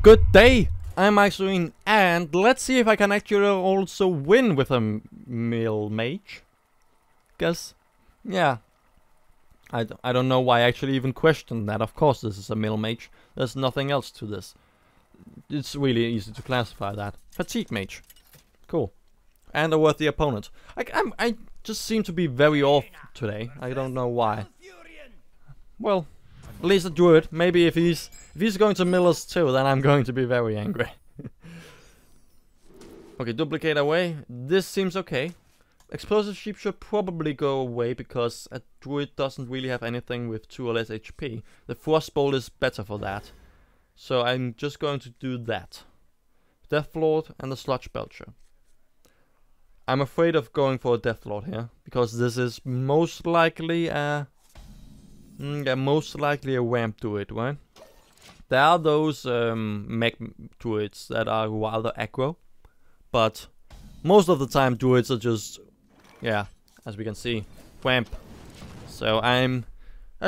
Good day! I'm Ikslorin, and let's see if I can actually also win with a male mage. Guess, yeah. I don't know why I actually even questioned that. Of course this is a male mage. There's nothing else to this. It's really easy to classify that. Fatigue mage. Cool. And a worthy opponent. I just seem to be very off today. I don't know why. Well, at least a druid. Maybe if he's going to mill us too, then I'm going to be very angry. Okay, duplicate away. This seems okay. Explosive sheep should probably go away because a druid doesn't really have anything with 2 or less HP. The frostbolt is better for that. So I'm just going to do that. Deathlord and the sludge belcher. I'm afraid of going for a Deathlord here because this is most likely a Wamp druid, right? There are those mech druids that are rather aggro, but most of the time druids are just, yeah, as we can see, Wamp. So I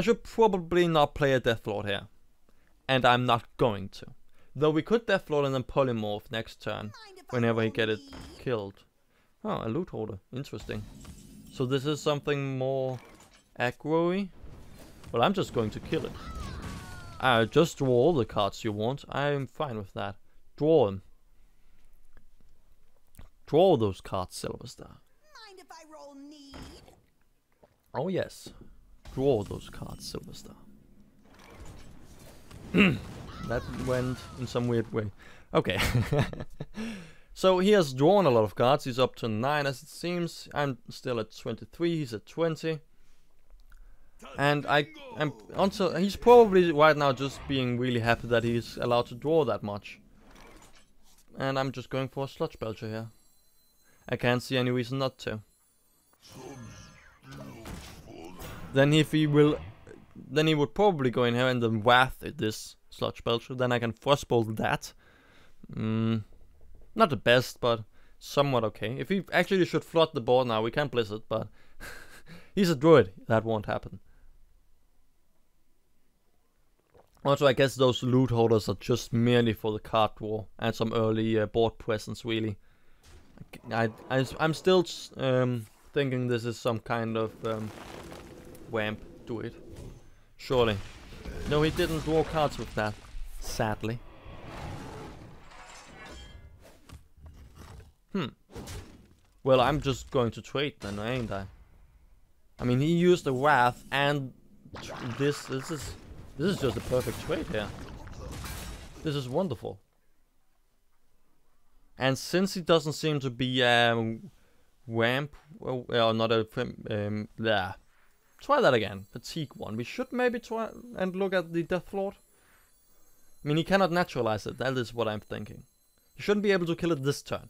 should probably not play a Deathlord here, and I'm not going to. Though we could Deathlord and then polymorph next turn whenever he get it killed. Oh, a loot holder, interesting. So this is something more aggro-y. Well, I'm just going to kill it. Just draw all the cards you want. I'm fine with that. Draw them. Draw those cards, Silverstar. Mind if I roll need? Oh yes. Draw those cards, Silverstar. That went in some weird way. Okay. So he has drawn a lot of cards. He's up to 9 as it seems. I'm still at 23. He's at 20. And he's probably right now just being really happy that he's allowed to draw that much. And I'm just going for a sludge belcher here. I can't see any reason not to. Then he would probably go in here and then wrath this sludge belcher. Then I can frostbolt that. Not the best, but somewhat okay. If he actually should flood the board now, we can blizzard, but he's a druid. That won't happen. Also, I guess those loot holders are just merely for the card draw and some early board presence, really. I'm still thinking this is some kind of Wamp druid. Surely. No, he didn't draw cards with that, sadly. Well, I'm just going to trade then, ain't I? I mean, he used the wrath and this is just a perfect trade here. This is wonderful. And since he doesn't seem to be Wamp, well, not a try that again. Fatigue one. We should maybe try and look at the Deathlord. I mean, he cannot naturalize it. That is what I'm thinking. He shouldn't be able to kill it this turn.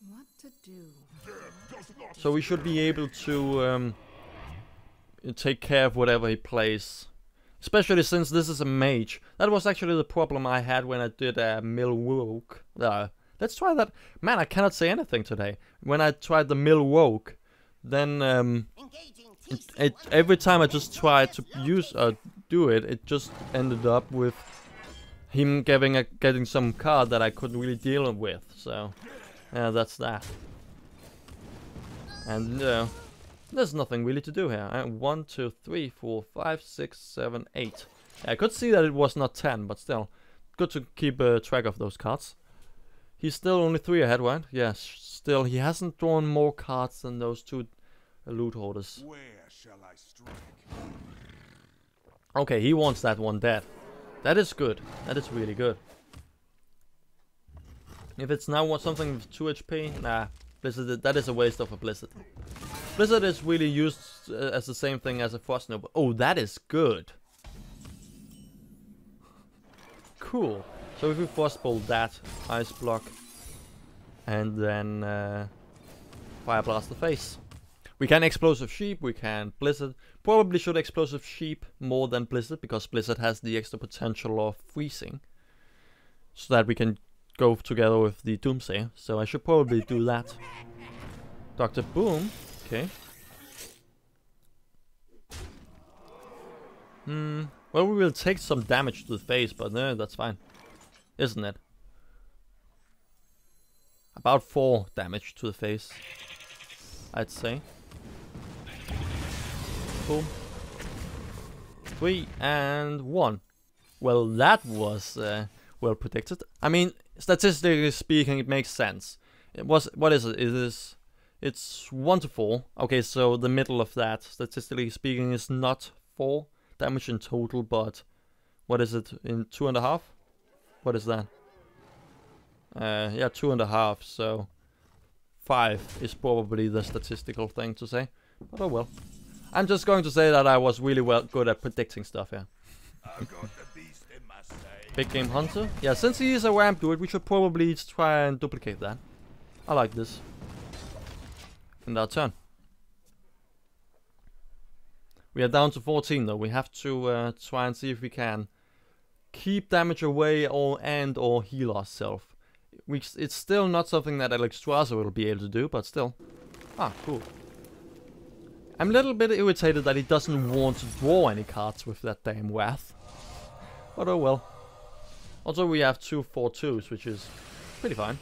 What to do? So we should be able to take care of whatever he plays. Especially since this is a mage. That was actually the problem I had when I did a Milwoke. Let's try that. Man, I cannot say anything today. When I tried the Milwoke, then every time I just tried to do it, it just ended up with him getting some card that I couldn't really deal with. So, yeah, that's that. And there's nothing really to do here. 1, 2, 3, 4, 5, 6, 7, 8. I could see that it was not 10, but still, good to keep track of those cards. He's still only 3 ahead, right? Yes, still he hasn't drawn more cards than those 2 loot holders. Where shall I strike? Okay, he wants that one dead. That is good. That is really good. If it's now something with 2 HP, nah. Blizzard, that is a waste of a Blizzard. Blizzard is really used as the same thing as a Frost Noble. Oh, that is good. Cool. So if we Frostbolt that, Ice Block, and then Fire Blast the face. We can Explosive Sheep, we can Blizzard. Probably should Explosive Sheep more than Blizzard, because Blizzard has the extra potential of freezing. So that we can go together with the Doomsayer. So I should probably do that. Dr. Boom. Okay. Well, we will take some damage to the face, but no, that's fine. Isn't it? about 4 damage to the face, I'd say. Boom. 3 and 1. Well, that was well predicted. I mean, statistically speaking, it makes sense. It was, what is it? It's 1 to 4. Okay, so the middle of that, statistically speaking, is not 4 damage in total, but what is it in 2.5? What is that? Yeah, 2.5. So 5 is probably the statistical thing to say. But oh well. I'm just going to say that I was really good at predicting stuff here. Big Game Hunter. Yeah, since he is a ramp druid, we should probably try and duplicate that. I like this. In our turn. We are down to 14 though. We have to try and see if we can keep damage away or heal ourselves. It's still not something that Ikslorin will be able to do, but still. Ah, cool. I'm a little bit irritated that he doesn't want to draw any cards with that damn Wrath. But oh well. Also we have 2 4/2s, which is pretty fine.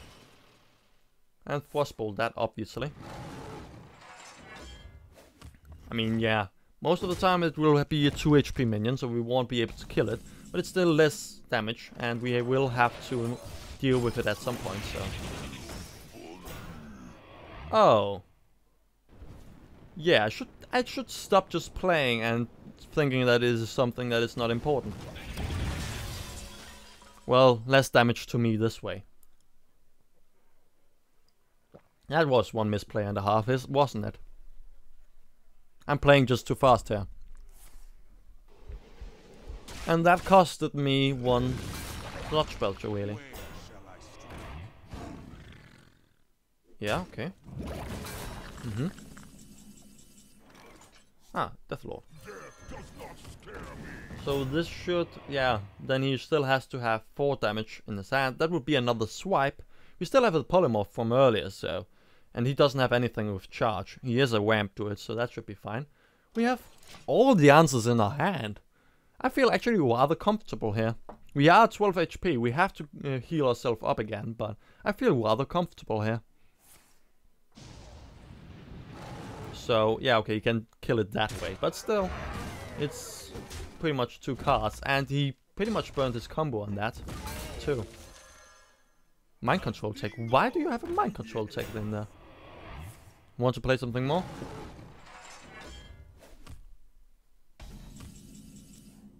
And Frostbolt that, obviously. I mean, yeah. Most of the time it will be a 2 HP minion, so we won't be able to kill it. But it's still less damage, and we will have to deal with it at some point, so... Oh. Yeah, I should stop just playing and thinking that it is something that is not important. Well, less damage to me this way. That was 1 misplay and a half, wasn't it? I'm playing just too fast here. And that costed me 1 Sludge Belcher, really. Yeah, okay. Ah, Deathlord. So this should, yeah, then he still has to have 4 damage in his hand. That would be another swipe. We still have a polymorph from earlier, so... And he doesn't have anything with charge. He is a ramp to it, so that should be fine. We have all the answers in our hand. I feel actually rather comfortable here. We are at 12 HP. We have to heal ourselves up again, but I feel rather comfortable here. So, yeah, okay, you can kill it that way. But still, it's pretty much 2 cards. And he pretty much burned his combo on that, too. Mind control tech. Why do you have a mind control tech in there? Want to play something more?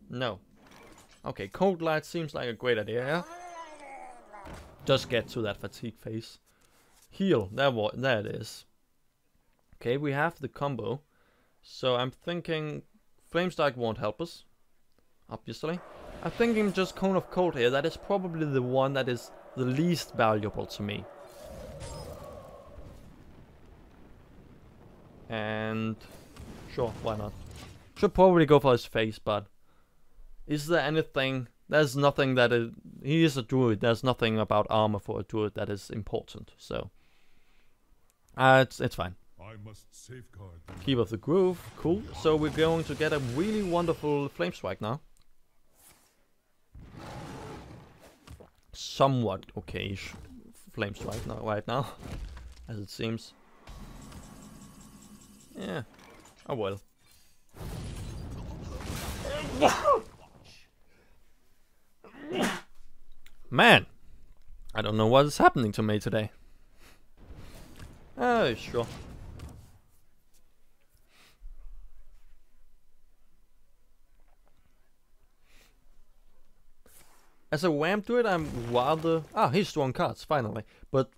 No. Okay, Cold Light seems like a great idea, yeah? Just get to that fatigue phase. Heal. There it is. Okay, we have the combo. So I'm thinking Flamestrike won't help us. Obviously. I'm thinking just Cone of Cold here. That is probably the one that is the least valuable to me. And sure, why not? Should probably go for his face, but is there anything? There's nothing that he is a druid. There's nothing about armor for a druid that is important. So it's fine. I must safeguard. Keep of the Groove, cool. So we're going to get a really wonderful Flamestrike now. Somewhat okay-ish Flamestrike now, right now, as it seems. Yeah. Oh well. Man, I don't know what is happening to me today. Oh, sure. As a ramp druid, I'm rather... Ah, he's drawing cards, finally. But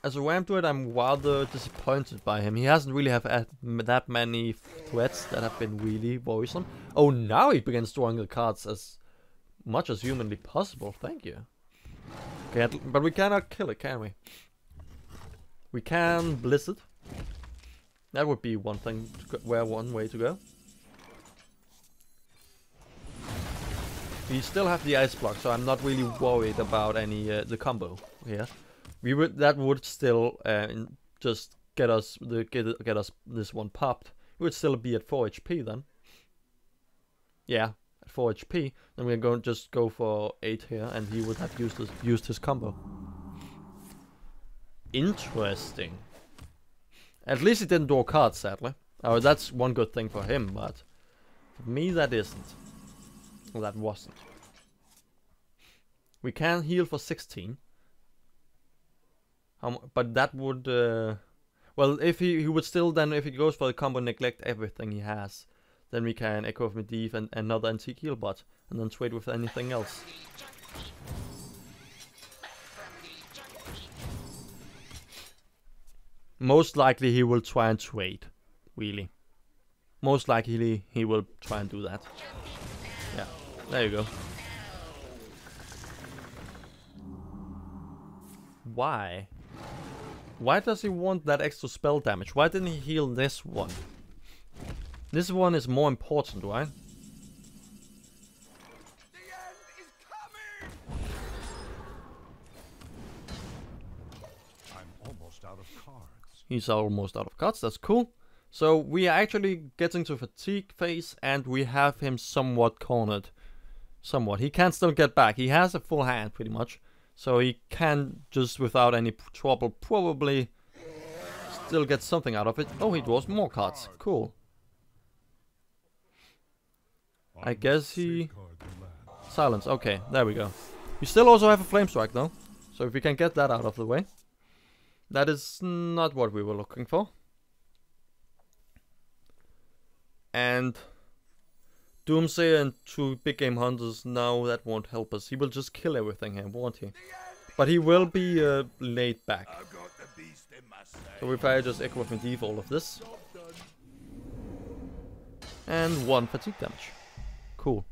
as a ramp druid, I'm rather disappointed by him. He hasn't really have that many threats that have been really worrisome. Oh, now he begins drawing the cards as much as humanly possible. Thank you. Okay, but we cannot kill it, can we? We can Blizzard. That would be one thing, one way to go. We still have the ice block, so I'm not really worried about any the combo here. That would still just get us this one popped. It would still be at 4 HP then. Yeah, at 4 HP. Then we're going to just go for 8 here, and he would have used his combo. Interesting. At least he didn't draw cards, sadly. Oh, that's one good thing for him, but for me that isn't. Well, that wasn't. We can heal for 16. But that would... well, if he would still then, if he goes for the combo neglect everything he has, then we can Echo of Medivh and another antique heal bot, and then trade with anything else. Most likely he will try and trade, really. Most likely he will try and do that. Yeah, there you go. Why? Why does he want that extra spell damage? Why didn't he heal this one? This one is more important, right? The end is coming! I'm almost out of cards. He's almost out of cards, that's cool. So we are actually getting to fatigue phase and we have him somewhat cornered. Somewhat. He can still get back. He has a full hand pretty much. So he can just without any trouble probably still get something out of it. Oh, he draws more cards. Cool. I guess he... Silence. Okay, there we go. We still also have a Flame Strike though. So if we can get that out of the way. That is not what we were looking for. And Doomsayer and 2 big game hunters, now that won't help us. He will just kill everything here, won't he? But he will be laid back. So if I just Echo of Medivh all of this. And 1 fatigue damage. Cool.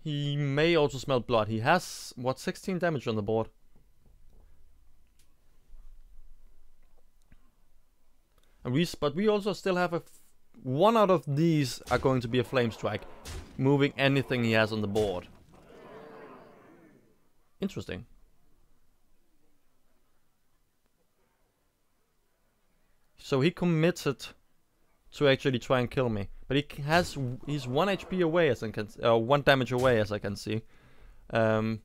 He may also smell blood. He has, what, 16 damage on the board. And but we also still have one out of these are going to be a Flame Strike, moving anything he has on the board. Interesting. So he committed to actually try and kill me, but he's 1 HP away as I can, 1 damage away as I can see. So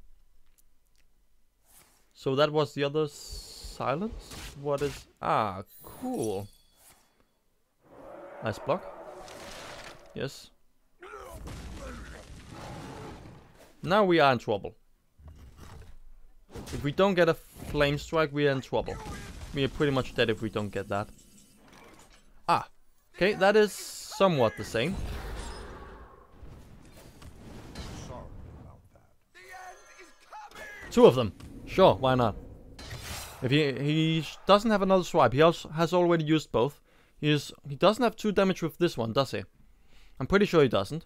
that was the other silence. What is? Ah, cool. Nice block. Yes. Now we are in trouble. If we don't get a Flame Strike, we are in trouble. We are pretty much dead if we don't get that. Ah. Okay, that is somewhat the same. Sorry about that. The end is coming! 2 of them. Sure, why not? If he doesn't have another swipe, he also has already used both. He doesn't have 2 damage with this one, does he? I'm pretty sure he doesn't.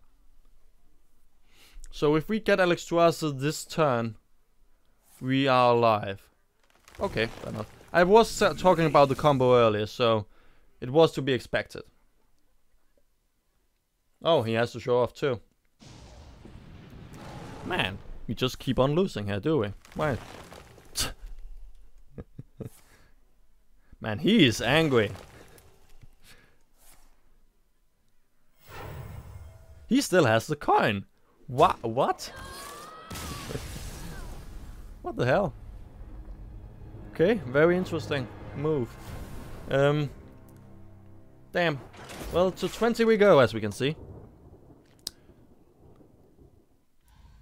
So if we get Alexstrasza this turn, we are alive. Okay, fair enough. I was talking about the combo earlier, so it was to be expected. Oh, he has to show off too. Man, we just keep on losing here, do we? Why? Man, he is angry. He still has the coin. What? What the hell? Okay, very interesting move. Damn. Well, to 20 we go, as we can see.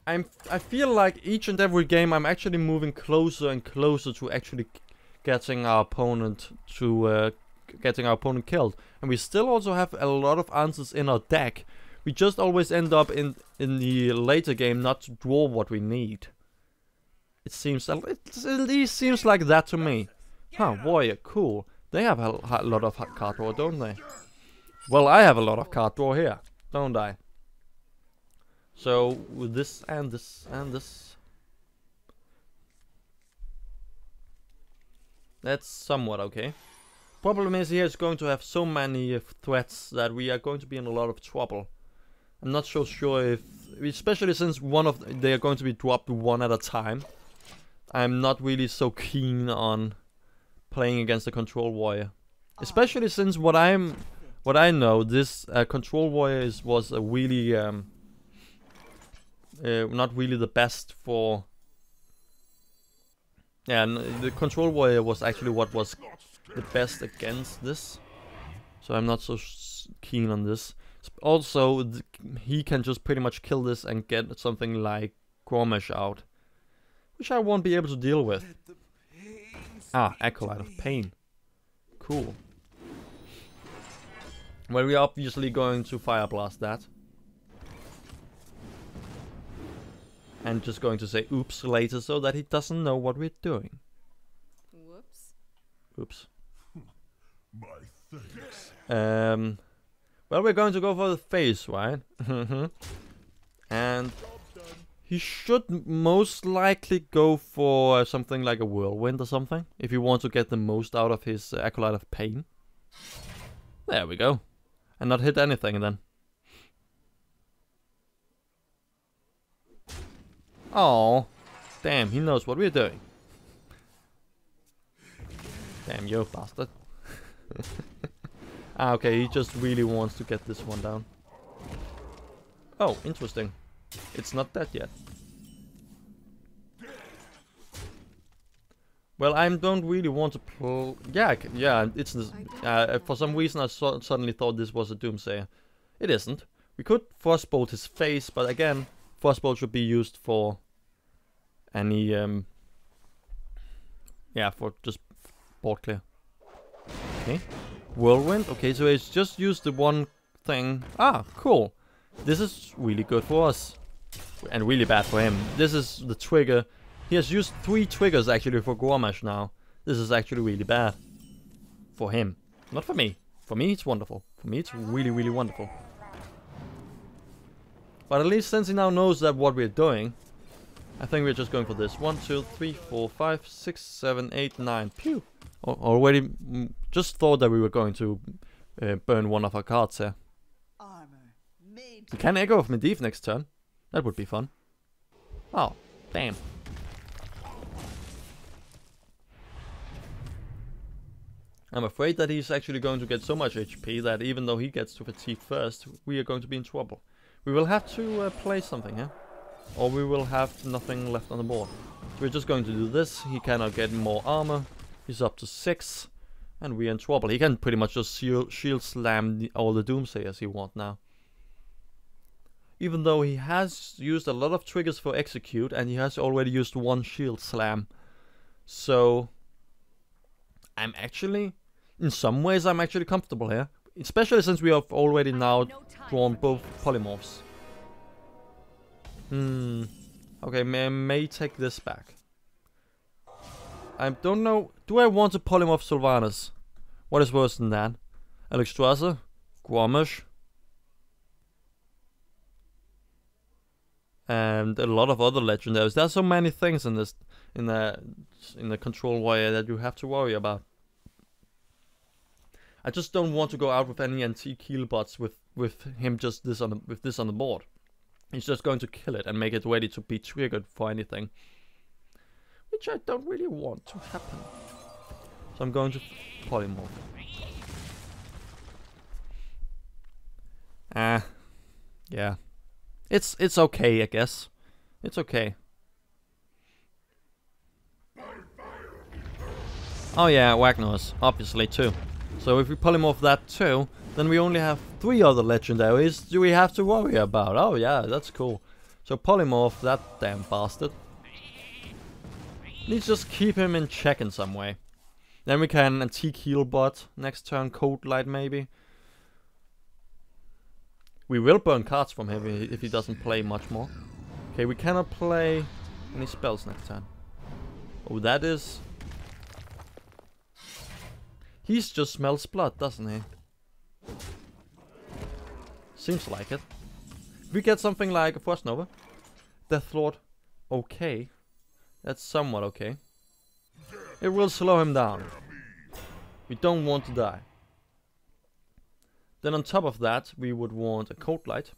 I feel like each and every game I'm actually moving closer and closer to actually getting our opponent killed. And we still also have a lot of answers in our deck. We just always end up in the later game not to draw what we need. It seems at least seems like that to me. Huh, warrior, cool. They have a lot of card draw, don't they? Well, I have a lot of card draw here, don't I? So with this and this and this, that's somewhat okay. Problem is, here it's going to have so many threats that we are going to be in a lot of trouble. I'm not so sure if, especially since they are going to be dropped 1 at a time. I'm not really so keen on playing against a control warrior, especially since what I know, this control warrior was a really not really the best for Yeah, and the control warrior was actually what was the best against this. So I'm not so keen on this. Also, he can just pretty much kill this and get something like Gormish out, which I won't be able to deal with. Ah, Acolyte of Pain. Cool. Well, we're obviously going to Fire Blast that. And just going to say oops later so that he doesn't know what we're doing. Whoops. Oops. My thanks. Well, we're going to go for the face, right? And he should most likely go for something like a whirlwind or something, if you want to get the most out of his Acolyte of Pain. There we go. And not hit anything then. Oh, damn, he knows what we're doing. Damn you, bastard. Ah, okay, he just really wants to get this one down. Oh, interesting. It's not dead yet. Well, I don't really want to pull. Yeah, yeah. It's this. For some reason, I suddenly thought this was a Doomsayer. It isn't. We could frostbolt his face, but again, frostbolt should be used for any. Yeah, for just board clear. Okay. Whirlwind. Okay, so it's just used the one thing. Ah, cool. This is really good for us, and really bad for him. This is the trigger. He has used 3 triggers actually for Gormish now. This is actually really bad. For him. Not for me. For me it's wonderful. For me it's really, really wonderful. But at least since he now knows that what we're doing, I think we're just going for this. 1, 2, 3, 4, 5, 6, 7, 8, 9. Pew! Already just thought that we were going to burn one of our cards here. Armor. Mage. We can Echo of Medivh next turn. That would be fun. Oh, damn. I'm afraid that he's actually going to get so much HP that even though he gets to fatigue first, we are going to be in trouble. We will have to play something here, or we will have nothing left on the board. So we're just going to do this. He cannot get more armor. He's up to 6, and we're in trouble. He can pretty much just shield slam all the Doomsayers he wants now. Even though he has used a lot of triggers for execute, and he has already used 1 shield slam. So I'm actually, in some ways, I'm actually comfortable here. Especially since we have already now drawn both polymorphs. Okay, may take this back. I don't know. Do I want to polymorph Sylvanas? What is worse than that? Alexstrasza? Gormish? And a lot of other legendaries. There's so many things in this, in the control warrior that you have to worry about. I just don't want to go out with any antique heal bots with him just this on the board. He's just going to kill it and make it ready to be triggered for anything, which I don't really want to happen. So I'm going to polymorph. Yeah. It's okay, I guess. It's okay. Oh yeah, Wagner's, obviously too. So if we polymorph that too, then we only have 3 other legendaries do we have to worry about. Oh yeah, that's cool. So polymorph that damn bastard. Let's just keep him in check in some way. Then we can antique heal bot next turn, Cold Light maybe. We will burn cards from him if he doesn't play much more. Okay, we cannot play any spells next turn. Oh, that is... He just smells blood, doesn't he? Seems like it. If we get something like a Frost Nova, Deathlord, okay. That's somewhat okay. It will slow him down. We don't want to die. Then on top of that, we would want a Cold Light.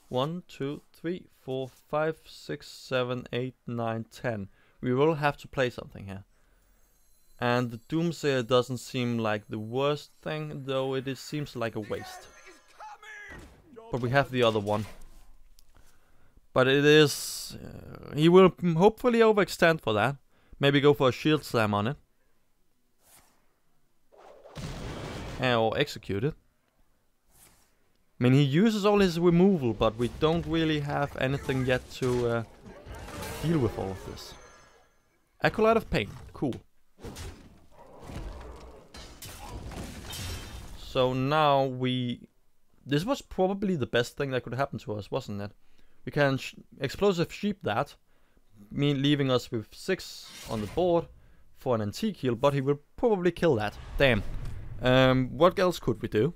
1, 2, 3, 4, 5, 6, 7, 8, 9, 10. We will have to play something here. And the Doomsayer doesn't seem like the worst thing, though it seems like a waste. But we have the other one. But it is... this. He will hopefully overextend for that. Maybe go for a shield slam on it. Or execute it. I mean, he uses all his removal, but we don't really have anything yet to deal with all of this. Acolyte of Pain. Cool. So now we... This was probably the best thing that could happen to us, wasn't it? We can explosive sheep that, leaving us with 6 on the board for an antique heal, but he will probably kill that. Damn. What else could we do?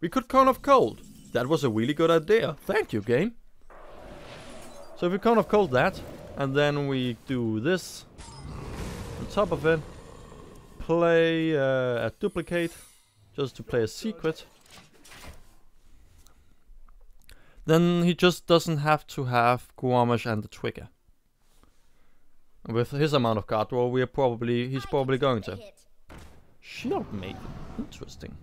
We could Cone of Cold. That was a really good idea. Thank you, game. So if we Cone of Cold that, and then we do this on top of it, play a duplicate, just to play a secret. Then he just doesn't have to have Guamash and the trigger. With his amount of card draw, he's probably going to. Shield Maiden. Interesting.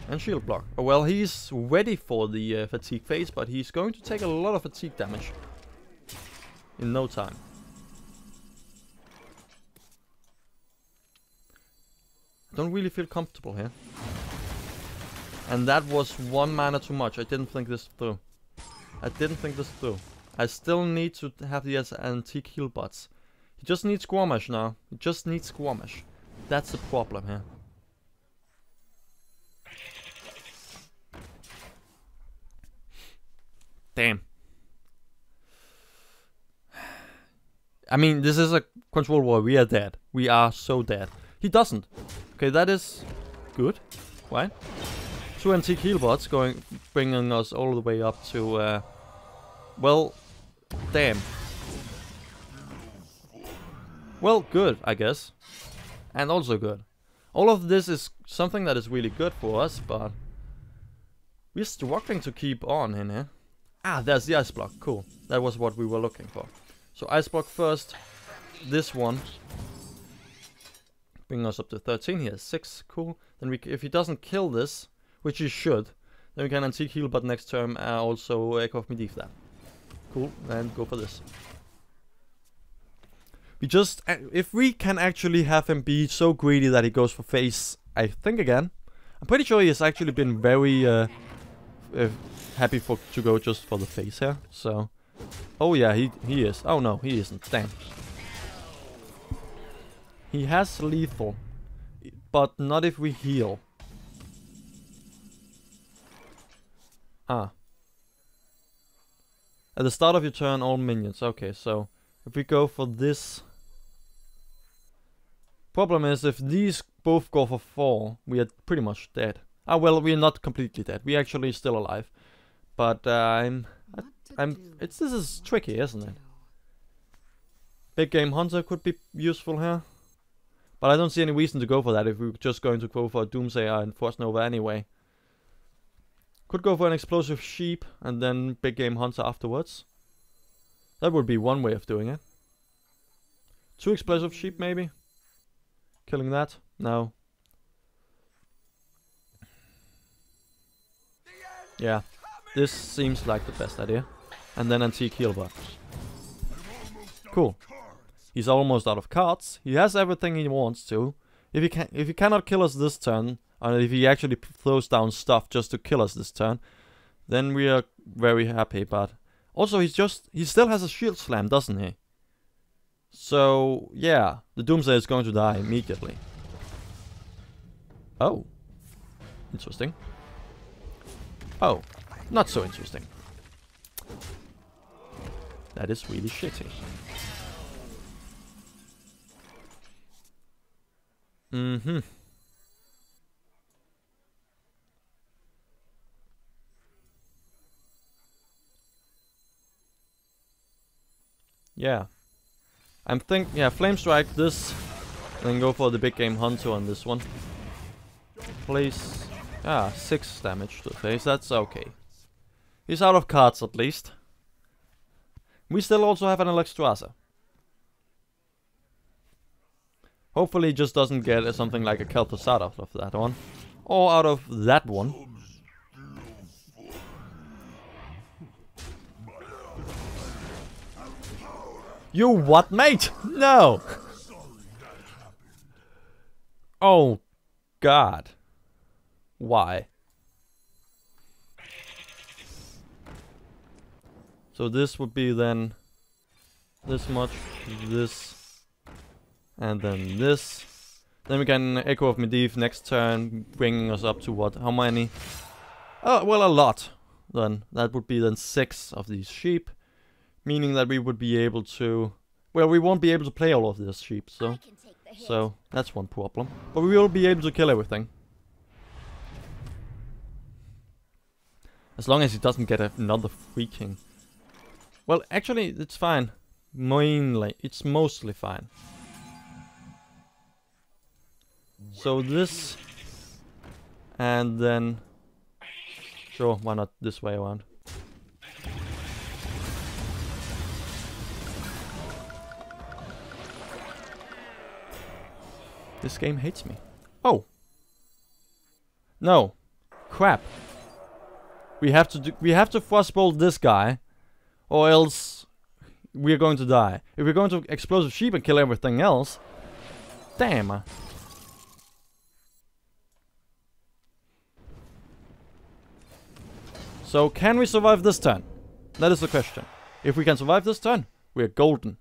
And shield block. Oh, well, he's ready for the fatigue phase, but he's going to take a lot of fatigue damage in no time. I don't really feel comfortable here. And that was 1 mana too much. I didn't think this through. I still need to have the antique heal bots. He just needs Guamash now. He just needs Guamash. That's the problem here. Damn. I mean, this is a control war. We are dead. We are so dead. He doesn't. Okay, that is good. Right? 2 antique heal bots bringing us all the way up to, well, damn. Well, good, I guess. And also good. All of this is something that is really good for us, but we're struggling to keep on in here. Ah, there's the ice block. Cool. That was what we were looking for. So ice block first. This one. Bring us up to 13 here. 6. Cool. Then if he doesn't kill this, which he should, then we can antique heal, but next turn also Echo of Medivh that. Cool. And go for this. We just... if we can actually have him be so greedy that he goes for face, I think again. I'm pretty sure he has actually been very happy to go just for the face here. So... Oh yeah, he is. Oh no, he isn't. Damn. He has lethal. But not if we heal. Ah. At the start of your turn, all minions. Okay, so... If we go for this... Problem is, if these both go for 4, we are pretty much dead. Ah, well, we are not completely dead. We actually still alive. But this is tricky, isn't it? Big Game Hunter could be useful here. But I don't see any reason to go for that if we're just going to go for a Doomsayer and Frost Nova anyway. Could go for an Explosive Sheep and then Big Game Hunter afterwards. That would be one way of doing it. 2 Explosive Sheep maybe? Killing that? No. Yeah. This seems like the best idea. And then antique heal bot. Cool. He's almost out of cards. He has everything he wants to. If he cannot kill us this turn, or if he actually throws down stuff just to kill us this turn, then we are very happy. But also he still has a shield slam, doesn't he? So yeah, the Doomsayer is going to die immediately. Oh, interesting. Oh, not so interesting. That is really shitty. Mm-hmm. Yeah. Yeah, Flame Strike this, then go for the Big Game Hunter on this one. Place, 6 damage to the face, that's okay. He's out of cards at least. We still also have an Alexstrasza. Hopefully he just doesn't get something like a Kel'Thuzad out of that one. Or out of that one. You what, mate? No! Oh, God. Why? So this would be then this much, this, and then this. Then we can Echo of Medivh next turn, bringing us up to what? How many? Oh, well, a lot. Then that would be then 6 of these sheep, meaning that we would be able to. Well, we won't be able to play all of these sheep, so that's one problem. But we will be able to kill everything. As long as he doesn't get another freaking. Well, actually, it's fine. Mainly, it's mostly fine. So this, and then, sure, why not this way around? This game hates me. Oh. No. Crap. We have to frostbolt this guy, or else we're going to die. If we're going to explosive sheep and kill everything else, damn. So can we survive this turn? That is the question. If we can survive this turn, we're golden.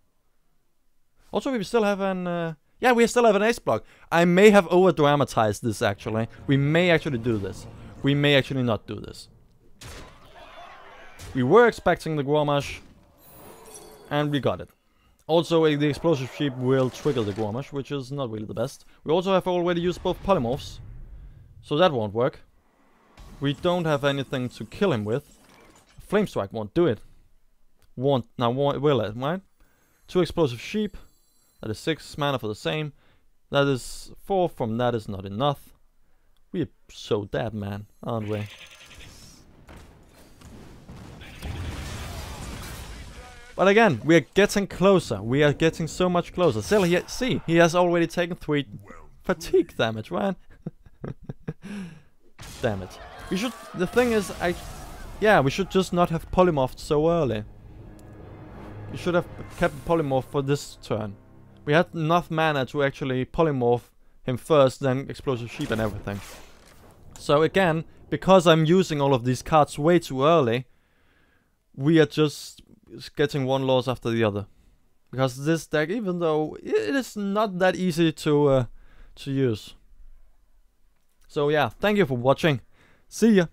Also, we still have an yeah, we still have an ace block. I may have over dramatized this actually. We may actually do this. We may actually not do this. We were expecting the Gormash, and we got it. Also, the explosive sheep will trigger the Gormash, which is not really the best. We also have already used both polymorphs, so that won't work. We don't have anything to kill him with. Flame Strike won't do it. Will it, right? 2 explosive sheep. That is 6 mana for the same. That is 4 from that is not enough. We're so dead, man, aren't we? But again, we are getting closer. We are getting so much closer. Still, he has already taken 3 fatigue damage, right? Damn it. We should. The thing is, yeah, we should just not have polymorphed so early. We should have kept polymorph for this turn. We had enough mana to actually polymorph him first, then explosive sheep and everything. So again, because I'm using all of these cards way too early, we are just getting one loss after the other. Because this deck, even though it is not that easy to use. So yeah, thank you for watching. See ya!